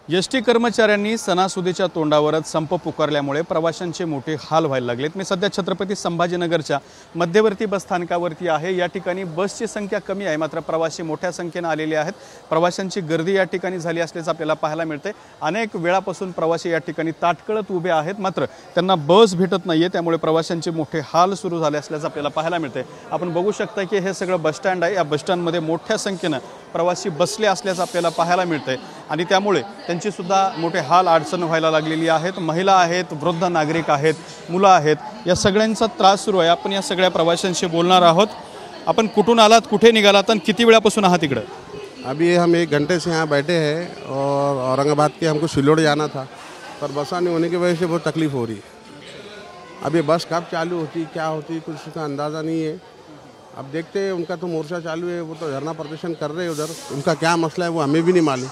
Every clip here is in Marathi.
एसटी कर्मचाऱ्यांनी सणासुदीच्या तोंडावरच संप पुकारल्यामुळे प्रवाशांचे मोठे हाल व्हायला लागलेत। मी सध्या छत्रपती संभाजीनगरच्या मध्यवर्ती बस स्थानकावरती आहे। या ठिकाणी बसची संख्या कमी आहे, मात्र प्रवासी मोठ्या संख्येने आलेले आहेत। प्रवाशांची गर्दी या ठिकाणी झाली असल्याचं आपल्याला पाहायला मिळते। अनेक वेळापासून प्रवासी या ठिकाणी ताटकळत उभे आहेत, मात्र त्यांना बस भेटत नाहीये, त्यामुळे प्रवाशांचे मोठे हाल सुरू झाले असल्याचं आपल्याला पाहायला मिळते। आपण बघू शकता की हे सगळं बस स्टँड आहे। या बस स्टँडमध्ये मोठ्या संख्येने प्रवासी बसले असल्याचं आपल्याला पाहायला मिळते आणि त्यामुळे त्यांची सुद्धा मोठे हाल अडचण व्हायला लागलेली आहेत। महिला आहेत, वृद्ध नागरिक आहेत, मुलं आहेत, या सगळ्यांचा त्रास सुरू आहे। आपण या सगळ्या प्रवाशांशी बोलणार आहोत। आपण कुठून आलात, कुठे निघालात आणि किती वेळापासून आहात इकडे? अभी हम 1 घंटे से यहाँ बैठे हैं और औरंगाबाद के हमको सिल्लोड जाना था, पर बसा नहीं होने की वजह से बहुत तकलीफ हो रही है। अभी बस कब चालू होती क्या होती कुछ उसका अंदाज़ा नहीं है। अब देखते हैं, उनका तो मोर्चा चालू है, वो तो धरना प्रदर्शन कर रहे हैं उधर, उनका क्या मसला है वो हमें भी नहीं मालूम,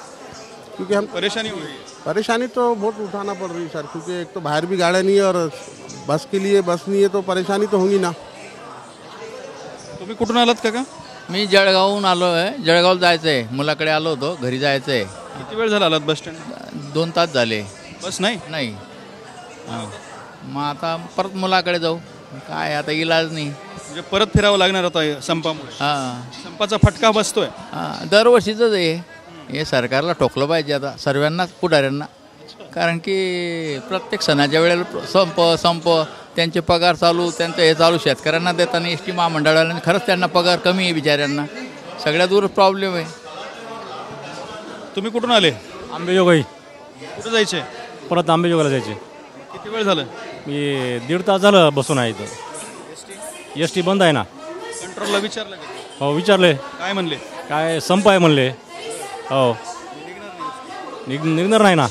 क्योंकि हम परेशानी हो रही है। परेशानी तो बहुत उठाना पड़ रही है सर, क्योंकि एक तो बाहर भी गाड़ी नहीं है और बस के लिए बस नहीं है, तो परेशानी तो होगी ना। तुम्ही कुठून आलात काका? मी जळगावहून आलो आहे। जळगावला जायचं आहे, मुलाकडे आलो होतो, घरी जायचं आहे। किती वेळ झाला आलात बस स्टँड? 2 तास झाले। बस नाही? नाही मग आता परत मुलाकडे जाऊ, काय आता इलाज नाही। म्हणजे परत फिरावं लागणार आता संपामुळे? हां संपाचा फटका बसतोय? हां, दरवर्षीचंच आहे हे। सरकारला ठोकलं पाहिजे आता, सर्वांनाच, पुढाऱ्यांना, कारण की प्रत्येक सणाच्या वेळेला संप त्यांचे पगार चालू, त्यांचं हे चालू, शेतकऱ्यांना देताना एस टी महामंडळाने खरंच त्यांना पगार कमी आहे बिचाऱ्यांना, सगळ्यात दूर प्रॉब्लेम आहे। तुम्ही कुठून आले? आंबेजोगाई। कुठं जायचे? परत आंबेजोगाईला जायचे। किती वेळ झालं? मी 1.5 तास झालं बसून आहे इथं। एस टी बंद आहे ना। कंट्रोलला विचारलं का? हो विचारले, काय म्हणले? काय संप आहे म्हणले। हो निघणार नाही ना।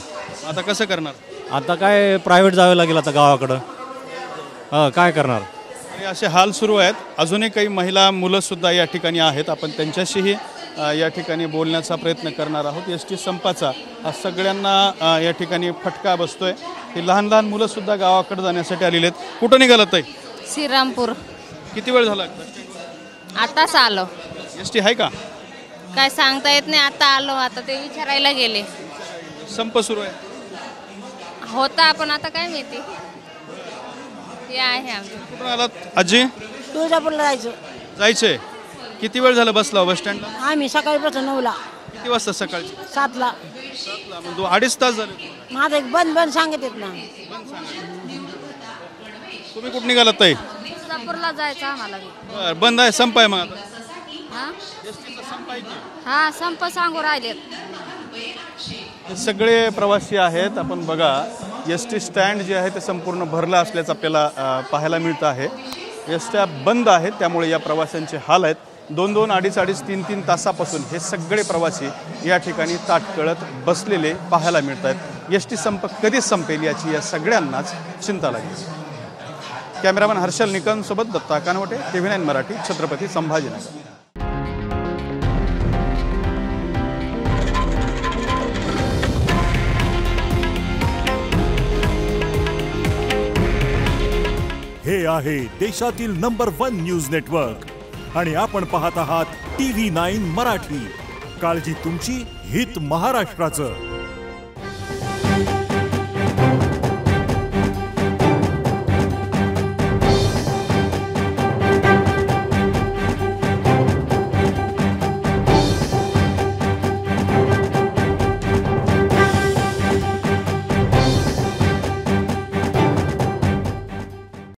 आता कसं करणार? आता काय प्रायव्हेट जावं लागेल आता गावाकडं। काय करणार? आणि असे हाल सुरू आहेत। अजूनही काही महिला मुलंसुद्धा या ठिकाणी आहेत, आपण त्यांच्याशीही या ठिकाणी बोलण्याचा प्रयत्न करणार आहोत। एस टी संपाचा हा सगळ्यांना या ठिकाणी फटका बसतोय। ही लहान लहान मुलंसुद्धा गावाकडे जाण्यासाठी आलेली आहेत। कुठं निघालात ताई? श्रीरामपूर। किती वेळ झाला? आताच आलो। एस टी आहे का? काय सांगता येत नाही, आता आलो, आता ते विचारायला गेले। संप सुरू आहे होता पण आता काय माहिती। हे आहे आमचं। कुठून आलात आजी? तुळजापूरला जायचंय। किती वेळ झाला बसला बस स्टँडला? आम्ही सकाळीपासून 9ला। किती वाजता? सकाळची 7ला। 7ला, मग 2-2.5 तास झाले। माझं एक बंद सांगत येत ना। तुम्ही कुठं निघालात ताई? तुळजापूरला जायचं आम्हाला। बरं, बंद आहे, संप आहे मग आता? हा एसटीचा संप आहे की? हा, संप सांगू राहिलेत। हे सगळे प्रवासी आहेत। आपण बघा, एस टी स्टँड जे आहे ते संपूर्ण भरलं असल्याचं आपल्याला पाहायला मिळतं आहे। एस ट्या बंद आहेत, त्यामुळे या प्रवाशांचे हाल आहेत। 2-2, 2.5, 3-3 तासापासून हे सगळे प्रवासी या ठिकाणी ताटकळत बसलेले पाहायला मिळत आहेत। एस टी संप कधी संपेल याची या सगळ्यांनाच चिंता लागली। कॅमेरामॅन हर्षल निकमसोबत दत्ता कानवटे, TV9 मराठी, छत्रपती संभाजीनगर। हे आहे देशातील नंबर 1 न्यूज नेटवर्क आणि आपण पाहत आहात TV9 मराठी। काळजी तुमची, हित महाराष्ट्राचं।